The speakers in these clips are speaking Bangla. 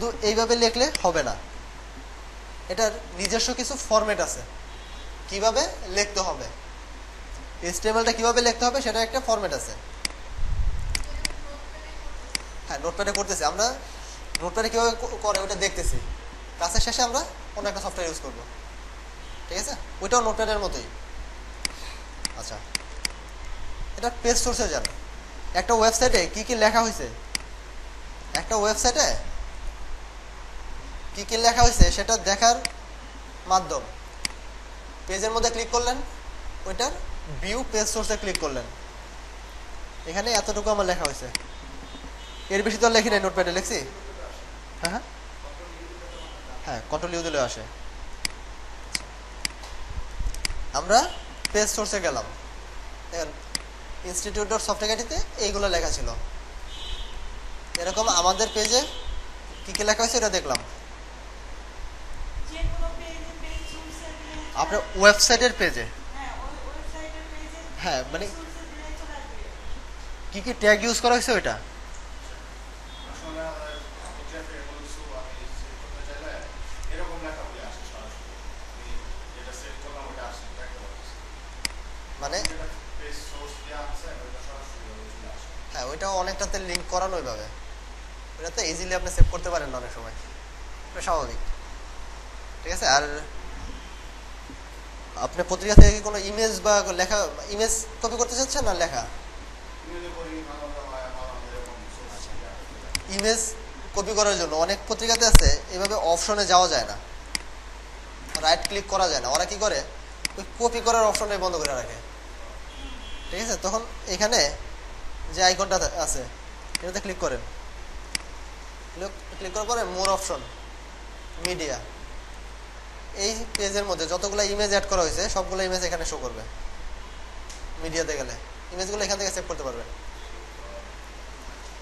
শুধু এইভাবে লিখলে হবে না, এটার নিজস্ব কিছু ফরম্যাট আছে কিভাবে লিখতে হবে, HTML-টা কিভাবে লিখতে হবে সেটা একটা ফরম্যাট আছে। হ্যাঁ, নোটপ্যাডে করতেছি আমরা, নোটপ্যাডে কীভাবে করে ওটা দেখতেছি, ক্লাসের শেষে আমরা অন্য একটা সফটওয়্যার ইউজ করব, ঠিক আছে? ওইটাও নোটপ্যাডের মতোই। আচ্ছা, এটা পেজ সোর্সে যান। একটা ওয়েবসাইটে কি কি লেখা হয়েছে, একটা ওয়েবসাইটে কি কি লেখা হয়েছে সেটা দেখার মাধ্যম, পেজের মধ্যে ক্লিক করলেন, ওইটার ভিউ পেজ সোর্সে ক্লিক করলেন, এখানে এতটুকু আমার লেখা হয়েছে, এর বেশি তো লেখি নাই, নোটপ্যাডে লিখছি। হ্যাঁ হ্যাঁ হ্যাঁ, কন্ট্রোল ইউ দিলে আসে। আমরা পেজ সোর্সে গেলাম, দেখেন ইনস্টিটিউট ডট সফটওয়্যারটিতে এইগুলো লেখা ছিল, এরকম আমাদের পেজে কি কি লেখা হয়েছে এটা দেখলাম। আপনার ওয়েবসাইটের পেজে, হ্যাঁ মানে কি কি ট্যাগ ইউজ করা হয়েছে ওইটা, মানে হ্যাঁ ওইটাও অনেকটাতে লিঙ্ক করানো ওইভাবে, ওইটাতে ইজিলি আপনি সেভ করতে পারেন না অনেক সময়, এটা স্বাভাবিক, ঠিক আছে? আর আপনি পত্রিকা থেকে কোনো ইমেজ বা লেখা, ইমেজ কপি করতে চাচ্ছেন না লেখা? ইমেজ কপি করার জন্য অনেক পত্রিকাতে আছে এভাবে অপশনে যাওয়া যায় না, রাইট ক্লিক করা যায় না, ওরা কি করে ওই কপি করার অপশনটাই বন্ধ করে রাখে, ঠিক আছে? তখন এখানে যে আইকনটা আছে এটাতে ক্লিক করেন, ক্লিক করার পরে মোর অপশন, মিডিয়া, এই পেজের মধ্যে যতগুলো ইমেজ অ্যাড করা হয়েছে সবগুলো ইমেজ এখানে শো করবে, মিডিয়াতে গেলে ইমেজগুলো এখান থেকে সেভ করতে পারবেন,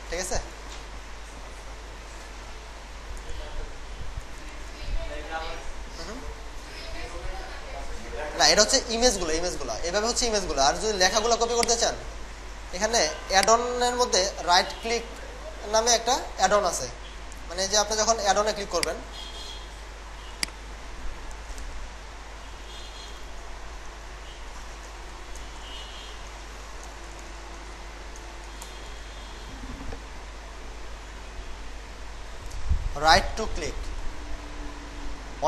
ঠিক আছে? না, এটা হচ্ছে ইমেজগুলো, এভাবে হচ্ছে ইমেজগুলো। আর যদি লেখাগুলো কপি করতে চান, এখানে অ্যাডনের মধ্যে রাইট ক্লিক নামে একটা অ্যাডন আছে, মানে যে আপনি যখন অ্যাডনে ক্লিক করবেন, রাইট টু ক্লিক,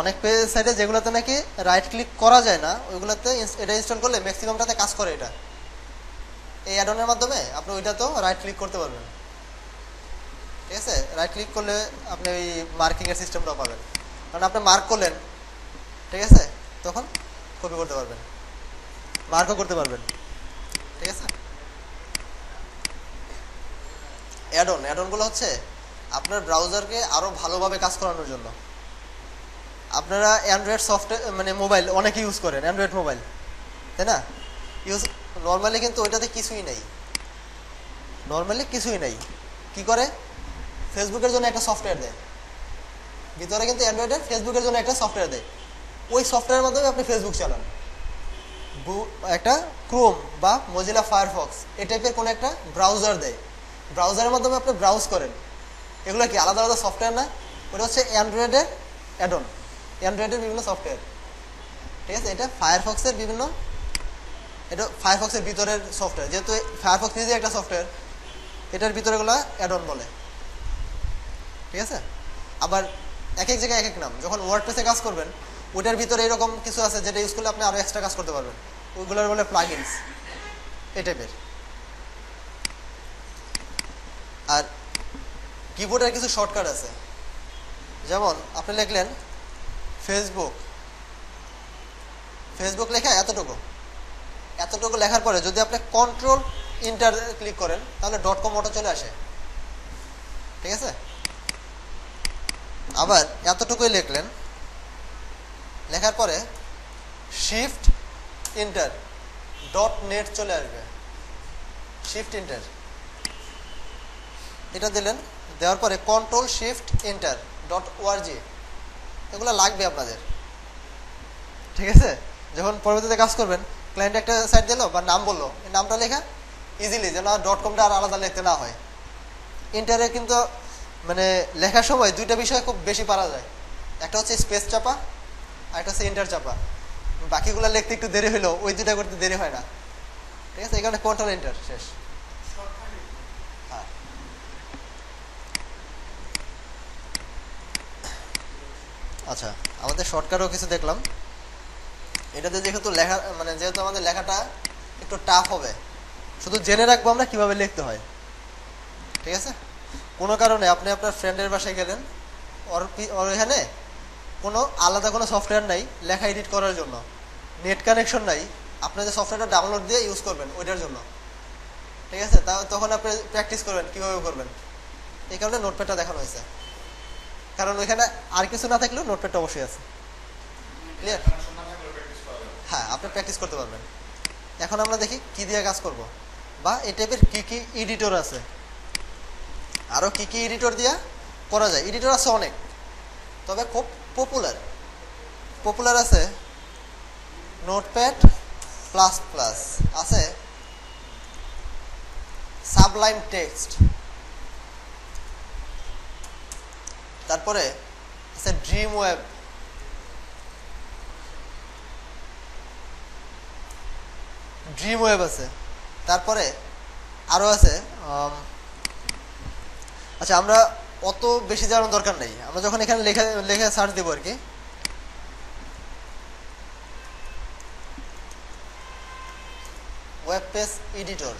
অনেক সাইটে যেগুলোতে নাকি রাইট ক্লিক করা যায় না ওইগুলোতে এটা ইনস্টল করলে ম্যাক্সিমামটাতে কাজ করে এটা, এই অ্যাডনের মাধ্যমে আপনি ওইটাতেও রাইট ক্লিক করতে পারবেন, ঠিক আছে? রাইট ক্লিক করলে আপনি ওই মার্কিংয়ের সিস্টেমটাও পাবেন, কারণ আপনি মার্ক করলেন, ঠিক আছে? তখন কপি করতে পারবেন, মার্কও করতে পারবেন, ঠিক আছে? অ্যাডনগুলো হচ্ছে আপনার ব্রাউজারকে আরও ভালোভাবে কাজ করানোর জন্য। আপনারা অ্যান্ড্রয়েড সফটওয়্যার মানে মোবাইল অনেকে ইউজ করেন, অ্যান্ড্রয়েড মোবাইল, তাই না? নর্মালি কিন্তু ওইটাতে কিছুই নেই, কি করে ফেসবুকের জন্য একটা সফটওয়্যার দেয় ভিতরে, কিন্তু অ্যান্ড্রয়েডে ফেসবুকের জন্য একটা সফটওয়্যার দেয়, ওই সফটওয়্যারের মাধ্যমে আপনি ফেসবুক চালান, একটা ক্রোম বা মজিলা ফায়ারফক্স এই টাইপের কোনো একটা ব্রাউজার দেয়, ব্রাউজারের মাধ্যমে আপনি ব্রাউজ করেন, এগুলো কি আলাদা আলাদা সফটওয়্যার না? ওটা হচ্ছে অ্যান্ড্রয়েডের অ্যাডন, অ্যান্ড্রয়েডের বিভিন্ন সফটওয়্যার, ঠিক আছে? এটা ফায়ারফক্সের এটা ফায়ারফক্সের ভিতরের সফটওয়্যার, যেহেতু ফায়ারফক্স নিজে একটা সফটওয়্যার, এটার ভিতরে গুলো অ্যাডন বলে, ঠিক আছে? আবার এক এক জায়গায় এক এক নাম। যখন ওয়ার্ডপ্রেসে কাজ করবেন ওইটার ভিতরে এরকম কিছু আছে যেটা ইউজ করলে আপনি আরো এক্সট্রা কাজ করতে পারবেন, ওইগুলোর বলে প্লাগইনস, এই টাইপের। আর কিবোর্ডের কিছু শর্টকাট আছে, যেমন আপনি লিখলেন ফেসবুক লেখা এতটুকু লেখার পরে যদি আপনি কন্ট্রোল ইন্টার ক্লিক করেন তাহলে .com অটো চলে আসে, ঠিক আছে? আবার এতটুকুই লিখলেন, লেখার পরে শিফট ইন্টার .net চলে আসবে, শিফট ইন্টার এটা দিলেন, দেওয়ার পরে কন্ট্রোল শিফট ইন্টার .org, এগুলো লাগবে আপনাদের, ঠিক আছে? যখন পরবর্তীতে কাজ করবেন, ক্লায়েন্ট একটা সাইট দিল বা নাম বললো, এই নামটা লেখা ইজিলি, যেন .comটা আর আলাদা লিখতে না হয়। ইন্টারে কিন্তু মানে লেখার সময় দুইটা বিষয় খুব বেশি পারা যায়, একটা হচ্ছে স্পেস চাপা আর একটা হচ্ছে এন্টার চাপা। বাকিগুলো লিখতে একটু দেরি হলেও ওই দুটা করতে দেরি হয় না, ঠিক আছে? এই কারণে কন্ট্রোল এন্টার শেষ। হ্যাঁ, আচ্ছা, আমাদের শর্টকাটও কিছু দেখলাম। এটাতে যেহেতু লেখা মানে যেহেতু আমাদের লেখাটা একটু টাফ হবে, শুধু জেনে রাখবো আমরা কিভাবে লিখতে হয়, ঠিক আছে? কোনো কারণে আপনি আপনার ফ্রেন্ডের বাসায় গেলেন, ওর এখানে কোনো আলাদা কোনো সফটওয়্যার নাই লেখা এডিট করার জন্য, নেট কানেকশন নাই, আপনার যে সফটওয়্যারটা ডাউনলোড দিয়ে ইউজ করবেন ওইটার জন্য, ঠিক আছে? তখন আপনি প্র্যাকটিস করবেন কীভাবে করবেন। এই কারণে নোটপ্যাডটা দেখানো হয়েছে, কারণ ওইখানে আর কিছু না থাকলেও নোটপ্যাডটা অবশ্যই আছে। ক্লিয়ার? হ্যাঁ, আপনি প্র্যাকটিস করতে পারবেন। এখন আমরা দেখি কি দিয়ে কাজ করব, বা এই টাইপের কী কী এডিটর আছে, আরও কী কী এডিটর দিয়ে করা যায়। এডিটর আছে অনেক, তবে খুব পপুলার আছে নোটপ্যাড প্লাস প্লাস, আছে সাবলাইম টেক্সট, তারপরে আছে ড্রিম ওয়েব আছে, তারপরে আরও আছে। আচ্ছা, আমরা অত বেশি জানার দরকার নেই, আমরা যখন এখানে লেখা সার্চ দেবো আর কি, ওয়েব পেজ এডিটর,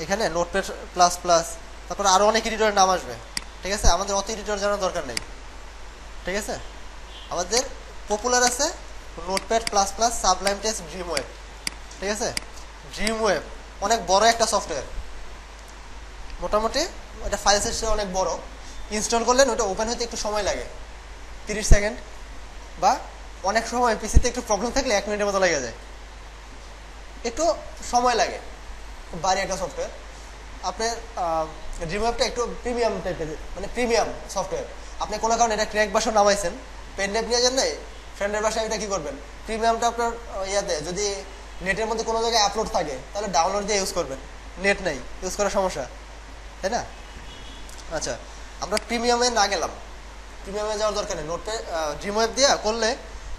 এখানে নোটপ্যাড প্লাস প্লাস, তারপর আরও অনেক এডিটরের নাম আসবে, ঠিক আছে? আমাদের অত এডিটর জানার দরকার নেই, ঠিক আছে? আমাদের পপুলার আছে notepad plus plus, Sublime text, dream web, ঠিক আছে? ড্রিম ওয়েব অনেক বড় একটা সফটওয়্যার, মোটামুটি ওটা ফাইল সিস্টেম অনেক বড়। ইনস্টল করলেন ওটা ওপেন হতে একটু সময় লাগে, 30 সেকেন্ড, বা অনেক সময় পিসিতে একটু প্রবলেম থাকলে 1 মিনিটের মতো লেগে যায়, একটু সময় লাগে, খুব ভারী একটা সফটওয়্যার। আপনার ড্রিম ওয়েবটা একটু প্রিমিয়াম টাইপের, মানে প্রিমিয়াম সফটওয়্যার। আপনি কোনো কারণে এটা ক্র্যাক ভার্সন নামাইছেন, পেন ড্রাইভ নিয়ে যান নাই ফ্রেন্ডের বাসায়, এটা কী করবেন, প্রিমিয়ামটা আপনার ইয়াতে যদি নেটের মধ্যে কোনো জায়গায় আপলোড থাকে তাহলে ডাউনলোড দিয়ে ইউজ করবেন, নেট নেই ইউজ করার সমস্যা, তাই না? আচ্ছা, আমরা প্রিমিয়ামে না গেলাম, প্রিমিয়ামে যাওয়ার দরকার নেই। নোটপ্যাড ড্রিম ওয়েব দিয়ে করলে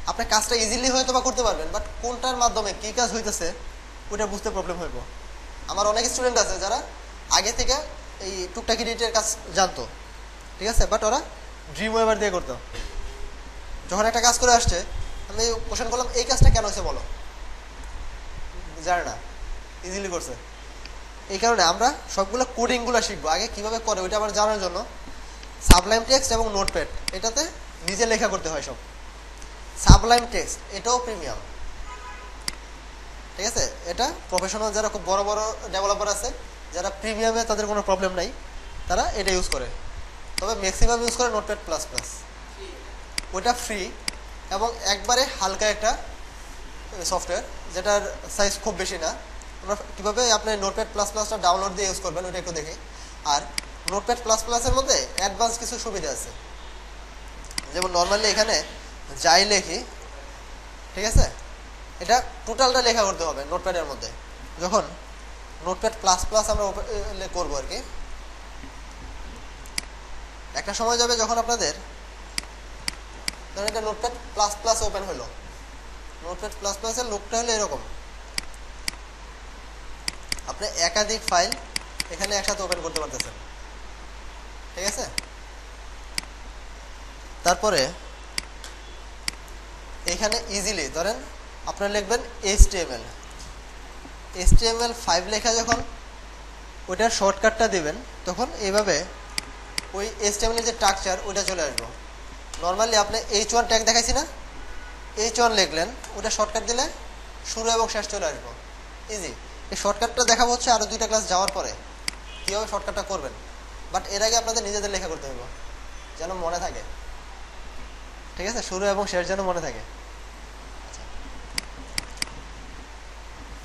আপনার কাজটা ইজিলি হয়তো বা করতে পারবেন, বাট কোনটার মাধ্যমে কী কাজ হইতেছে ওইটা বুঝতে প্রবলেম হইব। আমার অনেক স্টুডেন্ট আছে যারা আগে থেকে এই টুকটাক এডিটের কাজ জানতো, ঠিক আছে, বাট ওরা ড্রিম ওয়েবার দিয়ে করতো। যখন একটা কাজ করে আসছে, আমি কোশ্চেন করলাম এই কাজটা কেন হয়েছে বলো, জানে না, ইজিলি করছে। এই কারণে আমরা সবগুলো কোডিংগুলো শিখবো আগে কীভাবে করে ওইটা আমার জানার জন্য। সাবলাইম টেক্সট এবং নোটপ্যাড এটাতে নিজে লেখা করতে হয় সব। সাবলাইম টেক্সট এটাও প্রিমিয়াম, ঠিক আছে? এটা প্রফেশনাল যারা খুব বড় বড় ডেভেলপার আছে, যারা প্রিমিয়ামে তাদের কোনো প্রবলেম নাই, তারা এটা ইউজ করে। তবে ম্যাক্সিমাম ইউজ করে নোটপ্যাড প্লাস প্লাস, ওইটা ফ্রি এবং একবারে হালকা একটা সফটওয়্যার, যেটার সাইজ খুব বেশি না। আমরা কীভাবে আপনি নোটপ্যাড প্লাস প্লাসটা ডাউনলোড দিয়ে ইউজ করবেন ওইটা একটু দেখি। আর নোটপ্যাড প্লাস প্লাসের মধ্যে অ্যাডভান্স কিছু সুবিধা আছে, যেমন নর্মালি এখানে যাই লেখি, ঠিক আছে, এটা টোটালটা লেখা করতে হবে নোটপ্যাডের মধ্যে। যখন নোটপ্যাড প্লাস প্লাস আমরা করবো আর কি, একটা সময় যাবে যখন আপনাদের ধরেন এটা নোটপ্যাড প্লাস প্লাস ওপেন হলো, নোটপ্যাড প্লাস প্লাসের লোকটা হলো এরকম, আপনি একাধিক ফাইল এখানে একসাথে ওপেন করতে পারতেছেন, ঠিক আছে? তারপরে এখানে ইজিলি ধরেন আপনারা লিখবেন HTML5 লেখা, যখন ওইটার শর্টকাটটা দিবেন তখন এইভাবে ওই HTML এর যে স্ট্রাকচার ওইটা চলে আসবে। নর্মালি আপনি H1 ট্যাগ দেখাইছি না, H1 লিখলেন, ওটা শর্টকাট দিলে শুরু এবং শেষ চলে আসবো, ইজি। এই শর্টকাটটা দেখাবো হচ্ছে আরও 2টা ক্লাস যাওয়ার পরে কীভাবে শর্টকাটটা করবেন, বাট এর আগে আপনাদের নিজেদের লেখা করতে হবে যেন মনে থাকে, ঠিক আছে? শুরু এবং শেষ যেন মনে থাকে।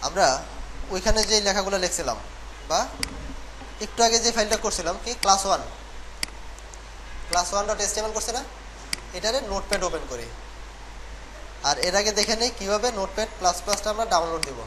আমরা ওইখানে যে লেখাগুলো লিখছিলাম বা একটু আগে যে ফাইলটা করছিলাম কি class1.html করছে না, এটারে নোটপ্যাড ওপেন করি। আর এর আগে দেখে নেই কীভাবে নোটপ্যাড প্লাস প্লাসটা আমরা ডাউনলোড দেবো।